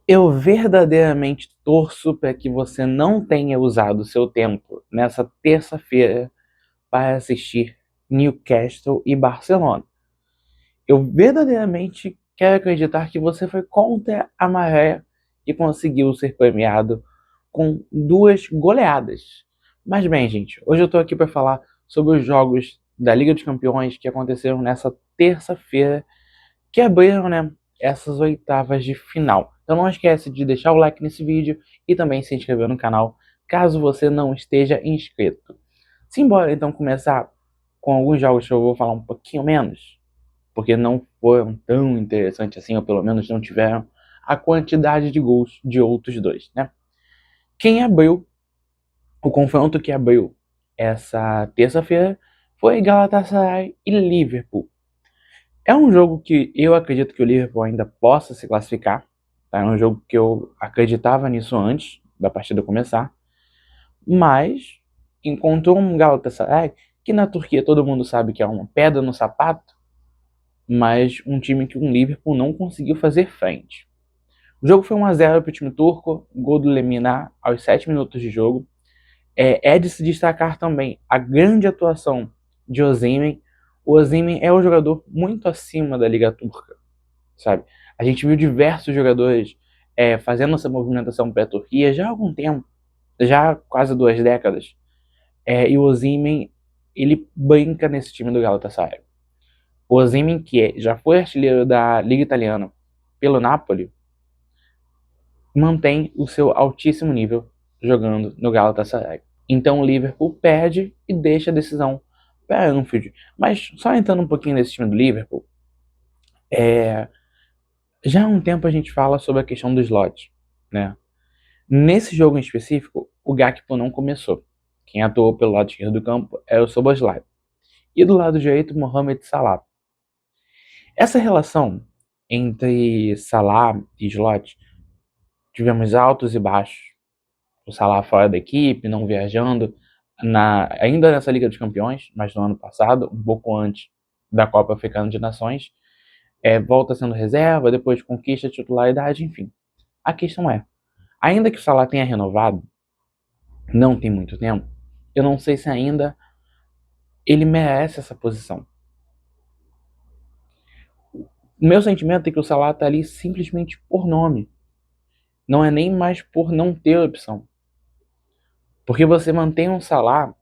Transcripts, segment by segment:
Eu verdadeiramente torço para que você não tenha usado seu tempo nessa terça-feira para assistir Newcastle e Barcelona. Eu verdadeiramente quero acreditar que você foi contra a maré e conseguiu ser premiado com 2 goleadas. Mas bem, gente, hoje eu tô aqui para falar sobre os jogos da Liga dos Campeões que aconteceram nessa terça-feira, que abriram, né, essas oitavas de final. Então não esquece de deixar o like nesse vídeo e também se inscrever no canal, caso você não esteja inscrito. Simbora então começar com alguns jogos que eu vou falar um pouquinho menos, porque não foram tão interessantes assim, ou pelo menos não tiveram a quantidade de gols de outros dois, né? Quem abriu, o confronto que abriu essa terça-feira foi Galatasaray e Liverpool. É um jogo que eu acredito que o Liverpool ainda possa se classificar, tá? É um jogo que eu acreditava nisso antes da partida começar, mas encontrou um Galatasaray que na Turquia todo mundo sabe que é uma pedra no sapato, mas um time que o Liverpool não conseguiu fazer frente. O jogo foi 1-0 para o time turco, gol do Lemina aos 7 minutos de jogo. É de se destacar também a grande atuação de Osimhen. O Osimhen é um jogador muito acima da Liga Turca, sabe? A gente viu diversos jogadores fazendo essa movimentação para a Turquia já há algum tempo, já há quase 2 décadas. E o Osimhen, ele brinca nesse time do Galatasaray. O Osimhen, já foi artilheiro da Liga Italiana pelo Napoli, mantém o seu altíssimo nível jogando no Galatasaray. Então o Liverpool perde e deixa a decisão para Anfield. Mas só entrando um pouquinho nesse time do Liverpool, já há um tempo a gente fala sobre a questão do slot, né? Nesse jogo em específico, o Gakpo não começou. Quem atuou pelo lado esquerdo do campo é o Szoboszlai. E do lado direito, Mohamed Salah. Essa relação entre Salah e slot, tivemos altos e baixos. O Salah fora da equipe, não viajando, ainda nessa Liga dos Campeões, mas no ano passado, um pouco antes da Copa Africana de Nações, volta sendo reserva, depois conquista a titularidade, enfim. A questão é, ainda que o Salah tenha renovado, não tem muito tempo, eu não sei se ainda ele merece essa posição. O meu sentimento é que o Salah está ali simplesmente por nome. Não é nem mais por não ter opção. Porque você mantém um Salah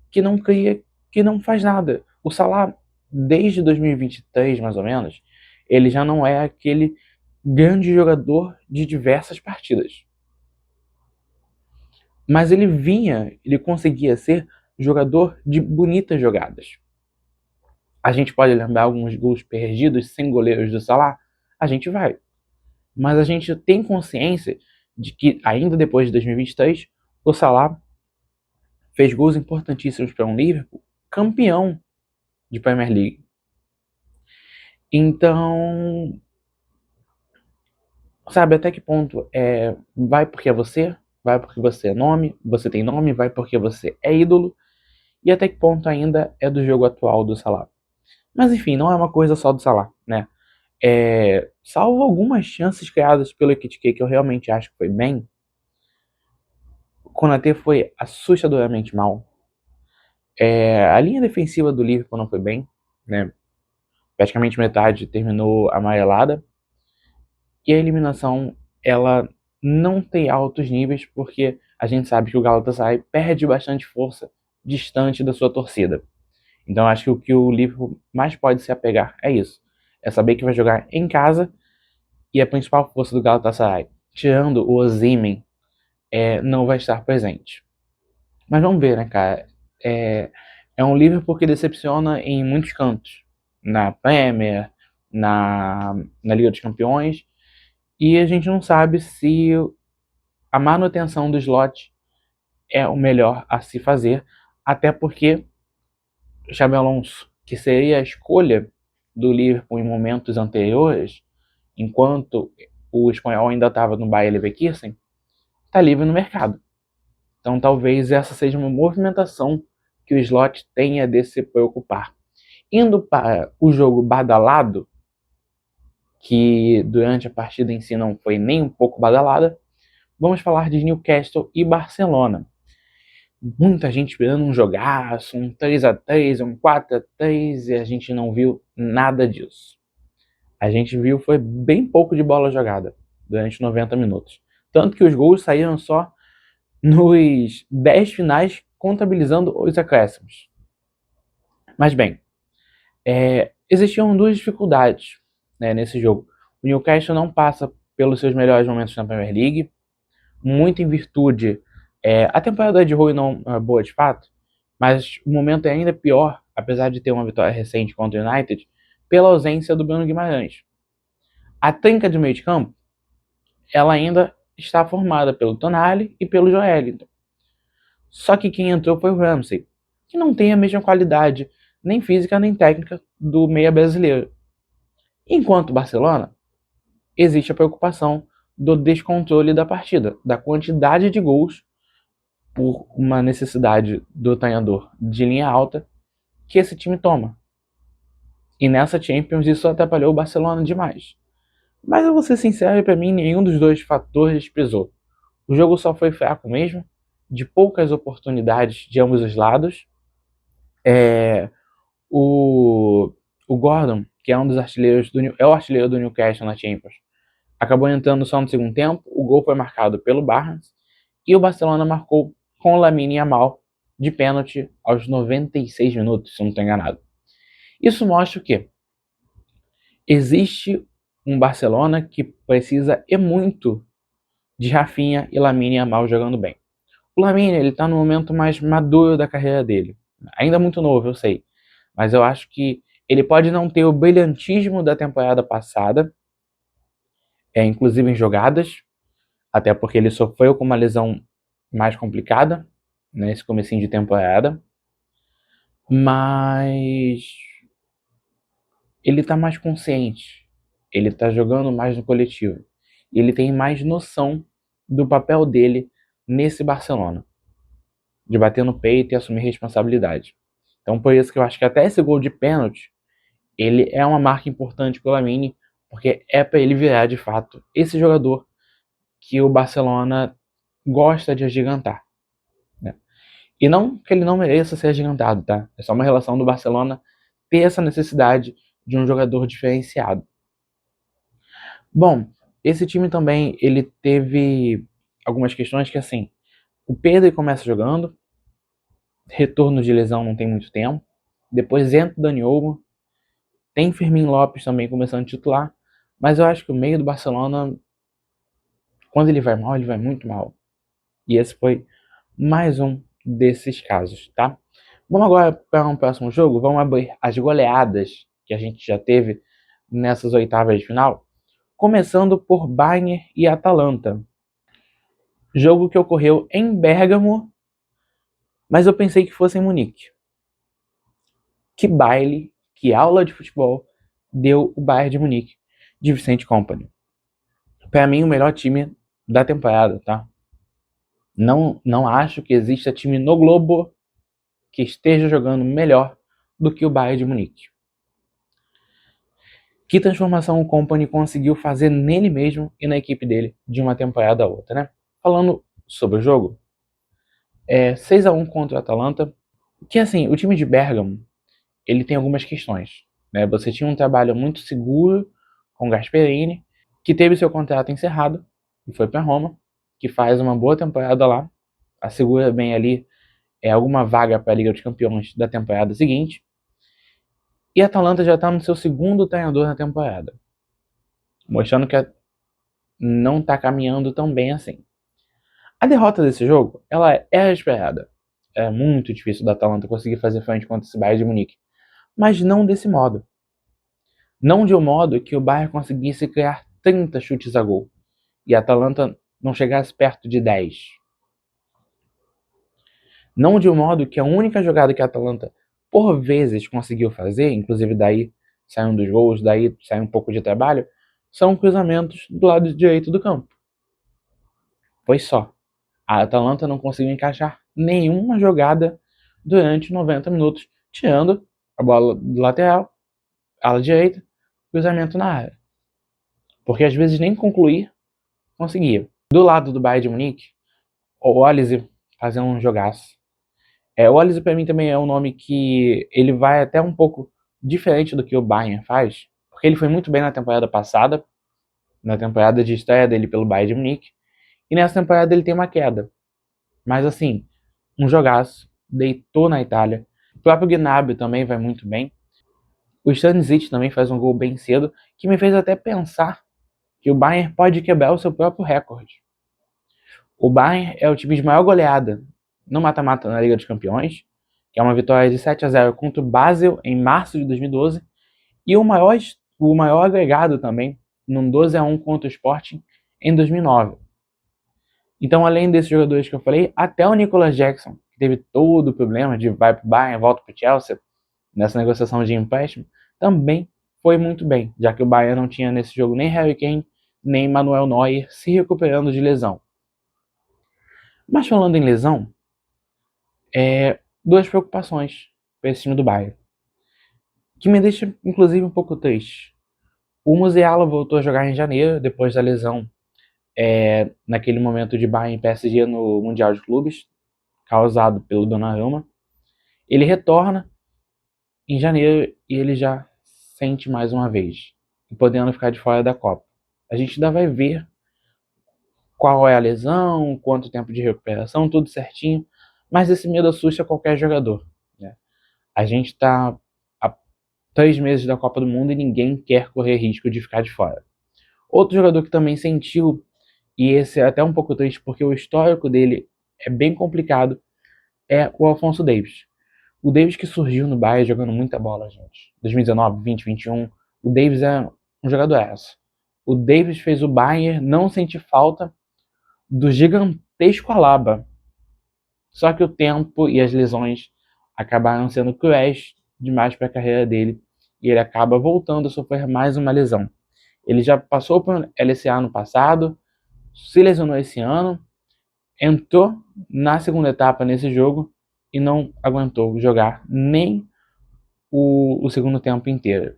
que não cria, que não faz nada. O Salah, desde 2023, mais ou menos, ele já não é aquele grande jogador de diversas partidas. Mas ele conseguia ser jogador de bonitas jogadas. A gente pode lembrar alguns gols perdidos sem goleiros do Salah? A gente vai. Mas a gente tem consciência de que, ainda depois de 2023, o Salah fez gols importantíssimos para um Liverpool campeão de Premier League. Então, sabe até que ponto vai porque é você, vai porque você é nome, você tem nome, vai porque você é ídolo, e até que ponto ainda é do jogo atual do Salah. Mas enfim, não é uma coisa só do Salah, né? Salvo algumas chances criadas pelo Ekitike, que eu realmente acho que foi bem, o Konaté foi assustadoramente mal. A linha defensiva do Liverpool não foi bem, né? Praticamente metade terminou amarelada. E a eliminação, ela não tem altos níveis, porque a gente sabe que o Galatasaray perde bastante força distante da sua torcida. Então acho que o que o Liverpool mais pode se apegar é isso. É saber que vai jogar em casa e a principal força do Galatasaray, tirando o Osimhen, não vai estar presente. Mas vamos ver, né, cara? É, é um Liverpool que decepciona em muitos cantos. Na Premier, na Liga dos Campeões. E a gente não sabe se a manutenção do slot é o melhor a se fazer, até porque Xabi Alonso, que seria a escolha do Liverpool em momentos anteriores, enquanto o espanhol ainda estava no Bayer Leverkusen, está livre no mercado. Então talvez essa seja uma movimentação que o slot tenha de se preocupar. Indo para o jogo badalado, que durante a partida em si não foi nem um pouco badalada, vamos falar de Newcastle e Barcelona. Muita gente esperando um jogaço, um 3-3, um 4-3, e a gente não viu nada disso. A gente viu foi bem pouco de bola jogada durante 90 minutos. Tanto que os gols saíram só nos 10 finais, contabilizando os acréscimos. Mas bem, existiam duas dificuldades, né, nesse jogo. O Newcastle não passa pelos seus melhores momentos na Premier League, muito em virtude. A temporada de Rui não é boa de fato, mas o momento é ainda pior, apesar de ter uma vitória recente contra o United, pela ausência do Bruno Guimarães. A trinca de meio de campo, ela ainda está formada pelo Tonali e pelo Joelinton. Só que quem entrou foi o Ramsey, que não tem a mesma qualidade, nem física nem técnica, do meia brasileiro. Enquanto o Barcelona, existe a preocupação do descontrole da partida, da quantidade de gols por uma necessidade do treinador de linha alta que esse time toma. E nessa Champions isso atrapalhou o Barcelona demais. Mas eu vou ser sincero, para mim nenhum dos dois fatores pesou. O jogo só foi fraco mesmo, de poucas oportunidades de ambos os lados. O, o Gordon, que é um dos artilheiros é o artilheiro do Newcastle na Champions, acabou entrando só no segundo tempo. O gol foi marcado pelo Barnes e o Barcelona marcou com o Lamine Yamal de pênalti aos 96 minutos, se não estou enganado. Isso mostra o quê? Existe um Barcelona que precisa e muito de Rafinha e Lamine Yamal jogando bem. O Lamine, ele tá no momento mais maduro da carreira dele. Ainda muito novo, eu sei. Mas eu acho que ele pode não ter o brilhantismo da temporada passada, inclusive em jogadas, até porque ele sofreu com uma lesão mais complicada nesse comecinho de temporada, mas ele tá mais consciente, ele tá jogando mais no coletivo, ele tem mais noção do papel dele nesse Barcelona, de bater no peito e assumir responsabilidade. Então por isso que eu acho que até esse gol de pênalti, ele é uma marca importante pelo Lamine, porque é para ele virar de fato esse jogador que o Barcelona gosta de agigantar, né? E não que ele não mereça ser agigantado, tá? É só uma relação do Barcelona ter essa necessidade de um jogador diferenciado. Bom, esse time também ele teve algumas questões que assim, o Pedro começa jogando, retorno de lesão não tem muito tempo, depois entra o Dani Olmo, tem Fermin Lopes também começando a titular, mas eu acho que o meio do Barcelona, quando ele vai mal, ele vai muito mal. E esse foi mais um desses casos, tá? Vamos agora para um próximo jogo, vamos abrir as goleadas que a gente já teve nessas oitavas de final, começando por Bayern e Atalanta. Jogo que ocorreu em Bérgamo, mas eu pensei que fosse em Munique. Que baile, que aula de futebol deu o Bayern de Munique de Vicente Kompany. Para mim, o melhor time da temporada, tá? Não acho que exista time no globo que esteja jogando melhor do que o Bayern de Munique. Que transformação o Kompany conseguiu fazer nele mesmo e na equipe dele de uma temporada a outra, né? Falando sobre o jogo, 6-1 contra o Atalanta, que assim, o time de Bergamo, ele tem algumas questões, né? Você tinha um trabalho muito seguro com Gasperini, que teve seu contrato encerrado e foi para Roma, que faz uma boa temporada lá, assegura bem ali alguma vaga para a Liga dos Campeões da temporada seguinte. E a Atalanta já está no seu segundo treinador na temporada, mostrando que não está caminhando tão bem assim. A derrota desse jogo, ela é esperada. É muito difícil da Atalanta conseguir fazer frente contra esse Bayern de Munique, mas não desse modo. Não de um modo que o Bayern conseguisse criar 30 chutes a gol e a Atalanta não chegasse perto de 10. Não de um modo que a única jogada que a Atalanta por vezes conseguiu fazer, inclusive daí sai um dos gols, daí sai um pouco de trabalho, são cruzamentos do lado direito do campo. Pois só, a Atalanta não conseguiu encaixar nenhuma jogada durante 90 minutos, tirando a bola do lateral, ala direita, cruzamento na área. porque às vezes nem concluir conseguia. Do lado do Bayern de Munique, o Olise fazendo um jogaço. O Olise para mim também é um nome que ele vai até um pouco diferente do que o Bayern faz, porque ele foi muito bem na temporada passada, na temporada de estreia dele pelo Bayern de Munique, e nessa temporada ele tem uma queda. Mas assim, um jogaço, deitou na Itália. O próprio Gnabry também vai muito bem. O Stanisic também faz um gol bem cedo, que me fez até pensar que o Bayern pode quebrar o seu próprio recorde. O Bayern é o time de maior goleada no mata-mata na Liga dos Campeões, que é uma vitória de 7-0 contra o Basel em março de 2012, e o maior agregado também, num 12-1 contra o Sporting em 2009. Então, além desses jogadores que eu falei, até o Nicolas Jackson, que teve todo o problema de vai para o Bayern, volta para o Chelsea, nessa negociação de empréstimo, também foi muito bem, já que o Bayern não tinha nesse jogo nem Harry Kane, nem Manuel Neuer se recuperando de lesão. Mas falando em lesão, duas preocupações para esse time do Bayern, que me deixa inclusive um pouco triste. O Musiala voltou a jogar em janeiro, depois da lesão naquele momento de Bayern e PSG no Mundial de Clubes, causado pelo Donnarumma. Ele retorna em janeiro e ele já sente mais uma vez, podendo ficar de fora da Copa. A gente ainda vai ver qual é a lesão, quanto tempo de recuperação, tudo certinho, mas esse medo assusta qualquer jogador, né? A gente está há 3 meses da Copa do Mundo e ninguém quer correr risco de ficar de fora. Outro jogador que também sentiu, e esse é até um pouco triste porque o histórico dele é bem complicado, é o Alphonso Davies. O Davies que surgiu no Bayern jogando muita bola, gente. 2019, 20, 21. O Davies é um jogadoraço. O Davies fez o Bayern não sentir falta do gigantesco Alaba. Só que o tempo e as lesões acabaram sendo cruéis demais para a carreira dele e ele acaba voltando a sofrer mais uma lesão. Ele já passou por LCA no passado, se lesionou esse ano, entrou na segunda etapa nesse jogo e não aguentou jogar nem o segundo tempo inteiro.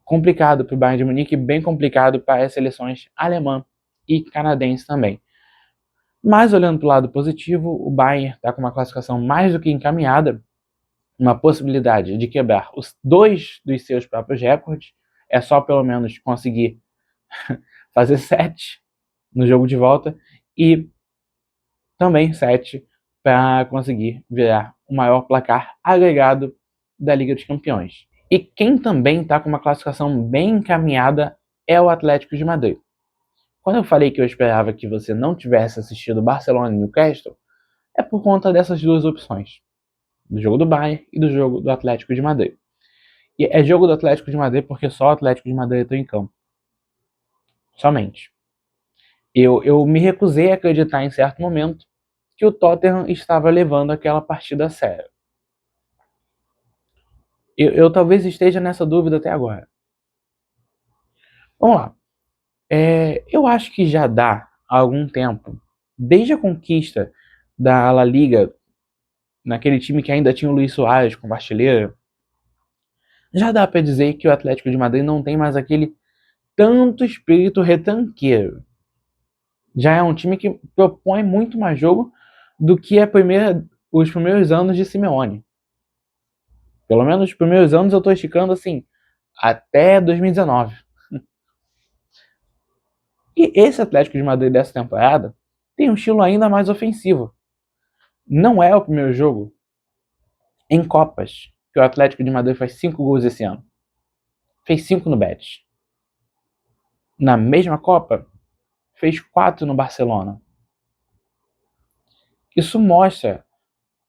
Complicado para o Bayern de Munique, bem complicado para as seleções alemã e canadense também. Mas olhando para o lado positivo, o Bayern está com uma classificação mais do que encaminhada, uma possibilidade de quebrar os 2 dos seus próprios recordes, é só pelo menos conseguir fazer 7 no jogo de volta e também 7 para conseguir virar o maior placar agregado da Liga dos Campeões. E quem também está com uma classificação bem encaminhada é o Atlético de Madrid. Quando eu falei que eu esperava que você não tivesse assistido Barcelona e Newcastle, é por conta dessas duas opções, do jogo do Bayern e do jogo do Atlético de Madrid. E é jogo do Atlético de Madrid porque só o Atlético de Madrid está em campo. Somente. Eu me recusei a acreditar em certo momento que o Tottenham estava levando aquela partida a sério. Eu talvez esteja nessa dúvida até agora. Vamos lá. Eu acho que já dá há algum tempo, desde a conquista da La Liga, naquele time que ainda tinha o Luis Suárez como artilheiro, já dá para dizer que o Atlético de Madrid não tem mais aquele tanto espírito retranqueiro. Já é um time que propõe muito mais jogo do que os primeiros anos de Simeone. Pelo menos os primeiros anos eu estou esticando assim, até 2019. E esse Atlético de Madrid dessa temporada tem um estilo ainda mais ofensivo. Não é o primeiro jogo em Copas que o Atlético de Madrid faz 5 gols esse ano. Fez 5 no Betis. Na mesma Copa, fez 4 no Barcelona. Isso mostra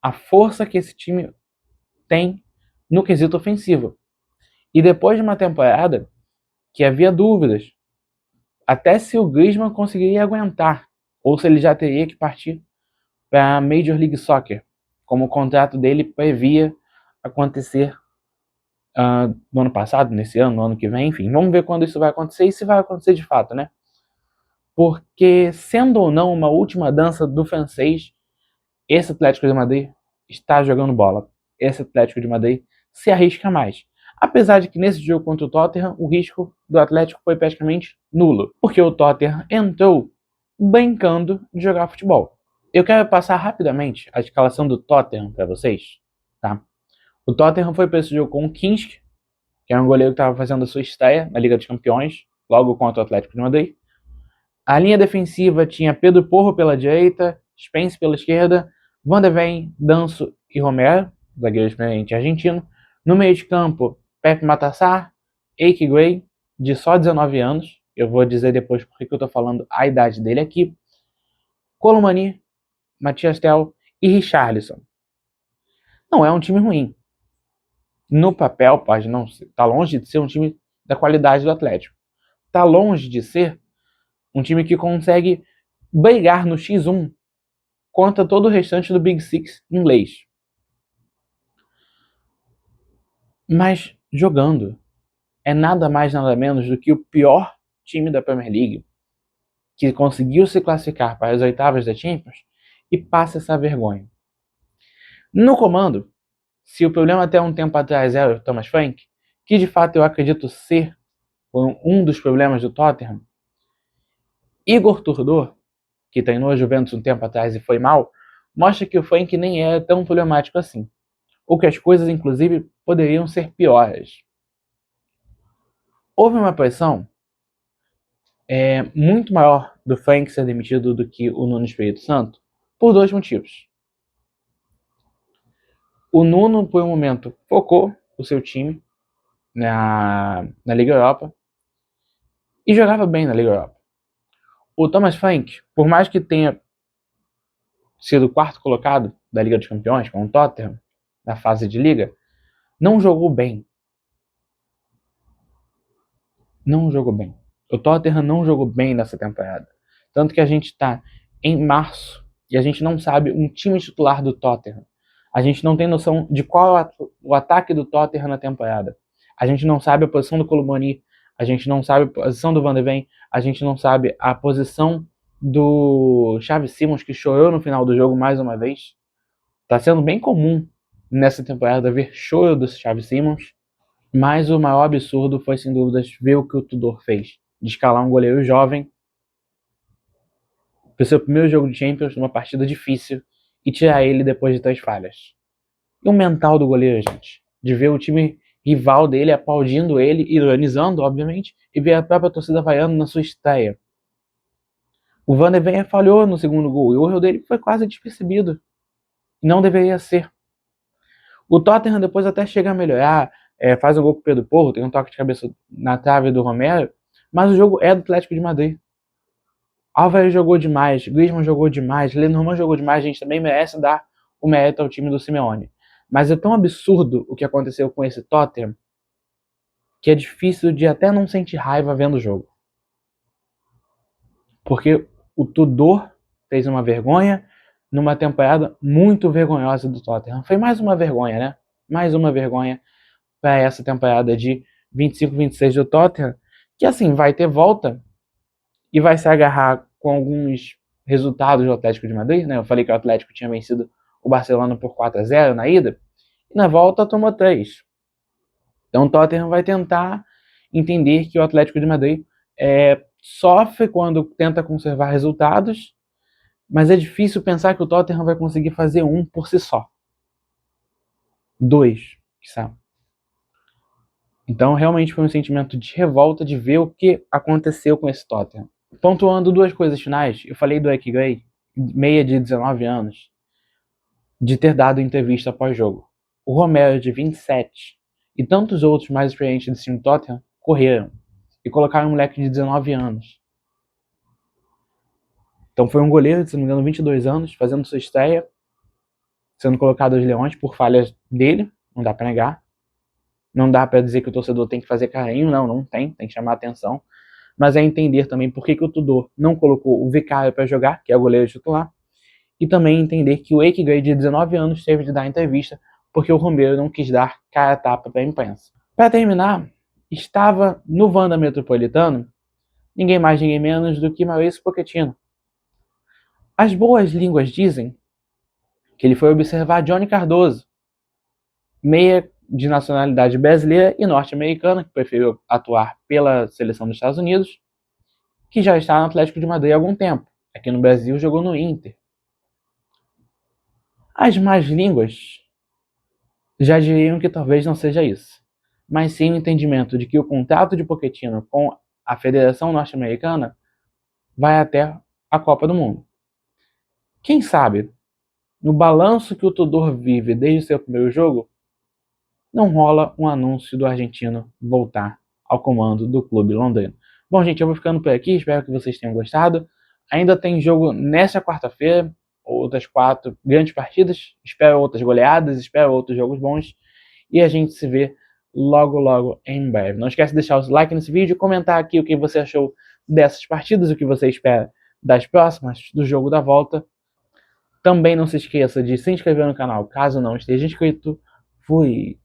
a força que esse time tem no quesito ofensivo. E depois de uma temporada que havia dúvidas até se o Griezmann conseguiria aguentar, ou se ele já teria que partir para a Major League Soccer, como o contrato dele previa acontecer no ano passado, nesse ano, no ano que vem, enfim. Vamos ver quando isso vai acontecer e se vai acontecer de fato, né? Porque, sendo ou não uma última dança do francês, esse Atlético de Madrid está jogando bola. Esse Atlético de Madrid se arrisca mais. Apesar de que nesse jogo contra o Tottenham, o risco do Atlético foi praticamente nulo, porque o Tottenham entrou brincando de jogar futebol. Eu quero passar rapidamente a escalação do Tottenham para vocês, tá? O Tottenham foi para esse jogo com o Kinsk, que era um goleiro que estava fazendo a sua estreia na Liga dos Campeões, logo contra o Atlético de Madrid. A linha defensiva tinha Pedro Porro pela direita, Spence pela esquerda, Van de Ven, Danso e Romero, zagueiro experiente argentino. No meio de campo, Pepe Matassar, Eike Gray, de só 19 anos. Eu vou dizer depois porque eu estou falando a idade dele aqui. Colomani, Matias Tel e Richarlison. Não é um time ruim. No papel, pode não ser. Está longe de ser um time da qualidade do Atlético. Está longe de ser um time que consegue brigar no X1 contra todo o restante do Big Six inglês. Mas jogando é nada mais nada menos do que o pior time da Premier League, que conseguiu se classificar para as oitavas da Champions e passa essa vergonha. No comando, se o problema até um tempo atrás era o Thomas Frank, que de fato eu acredito ser um dos problemas do Tottenham, Igor Tudor, que treinou a Juventus um tempo atrás e foi mal, mostra que o Frank nem era tão problemático assim, ou que as coisas inclusive poderiam ser piores. Houve uma pressão muito maior do Frank ser demitido do que o Nuno Espírito Santo, por dois motivos. O Nuno, por um momento, focou o seu time na Liga Europa e jogava bem na Liga Europa. O Thomas Frank, por mais que tenha sido o quarto colocado da Liga dos Campeões, com o Tottenham, na fase de Liga, não jogou bem. Não jogou bem. O Tottenham não jogou bem nessa temporada. Tanto que a gente está em março e a gente não sabe um time titular do Tottenham. A gente não tem noção de qual é o ataque do Tottenham na temporada. A gente não sabe a posição do Colomani, a gente não sabe a posição do Van de Ven, a gente não sabe a posição do Xavi Simons, que chorou no final do jogo mais uma vez. Está sendo bem comum nessa temporada ver choro do Xavi Simons. Mas o maior absurdo foi, sem dúvidas, ver o que o Tudor fez. De escalar um goleiro jovem para o seu primeiro jogo de Champions, numa partida difícil, e tirar ele depois de 3 falhas. E o mental do goleiro, gente. De ver o time rival dele aplaudindo ele, ironizando, obviamente, e ver a própria torcida vaiando na sua estreia. O Van de Ven falhou no segundo gol, e o erro dele foi quase despercebido. E não deveria ser. O Tottenham depois até chega a melhorar, faz um gol com o Pedro Porro, tem um toque de cabeça na trave do Romero, mas o jogo é do Atlético de Madrid. Álvares jogou demais, Griezmann jogou demais, Lenormand jogou demais, a gente também merece dar o mérito ao time do Simeone. Mas é tão absurdo o que aconteceu com esse Tottenham, que é difícil de até não sentir raiva vendo o jogo. Porque o Tudor fez uma vergonha numa temporada muito vergonhosa do Tottenham. Foi mais uma vergonha, né? Mais uma vergonha para essa temporada de 25-26 do Tottenham, que assim, vai ter volta e vai se agarrar com alguns resultados do Atlético de Madrid, né? Eu falei que o Atlético tinha vencido o Barcelona por 4-0 na ida, e na volta tomou 3. Então o Tottenham vai tentar entender que o Atlético de Madrid sofre quando tenta conservar resultados, mas é difícil pensar que o Tottenham vai conseguir fazer um por si só. 2, sabe? Então realmente foi um sentimento de revolta de ver o que aconteceu com esse Tottenham. Pontuando 2 coisas finais, eu falei do Eike Gray, meia de 19 anos, de ter dado entrevista após jogo. O Romero, de 27, e tantos outros mais experientes desse time Tottenham correram e colocaram um moleque de 19 anos. Então foi um goleiro de, se não me engano, 22 anos, fazendo sua estreia, sendo colocado aos leões por falhas dele, não dá pra negar. Não dá pra dizer que o torcedor tem que fazer carinho, não tem que chamar atenção. Mas é entender também por que o Tudor não colocou o Vicario para jogar, que é o goleiro titular, e também entender que o Eike Gray, de 19 anos, teve de dar entrevista porque o Romero não quis dar cara a tapa para a imprensa. Para terminar, estava no Wanda Metropolitano ninguém mais, ninguém menos do que Maurício Pochettino. As boas línguas dizem que ele foi observar Johnny Cardoso, meia de nacionalidade brasileira e norte-americana, que preferiu atuar pela seleção dos Estados Unidos, que já está no Atlético de Madrid há algum tempo. Aqui no Brasil jogou no Inter. As más línguas já diriam que talvez não seja isso, mas sim o entendimento de que o contrato de Pochettino com a Federação Norte-Americana vai até a Copa do Mundo. Quem sabe, no balanço que o Tudor vive desde o seu primeiro jogo, não rola um anúncio do argentino voltar ao comando do clube londrino. Bom, gente, eu vou ficando por aqui, espero que vocês tenham gostado. Ainda tem jogo nesta quarta-feira, outras 4 grandes partidas, espero outras goleadas, espero outros jogos bons, e a gente se vê logo, logo em breve. Não esquece de deixar o like nesse vídeo, comentar aqui o que você achou dessas partidas, o que você espera das próximas, do jogo da volta. Também não se esqueça de se inscrever no canal caso não esteja inscrito. Fui!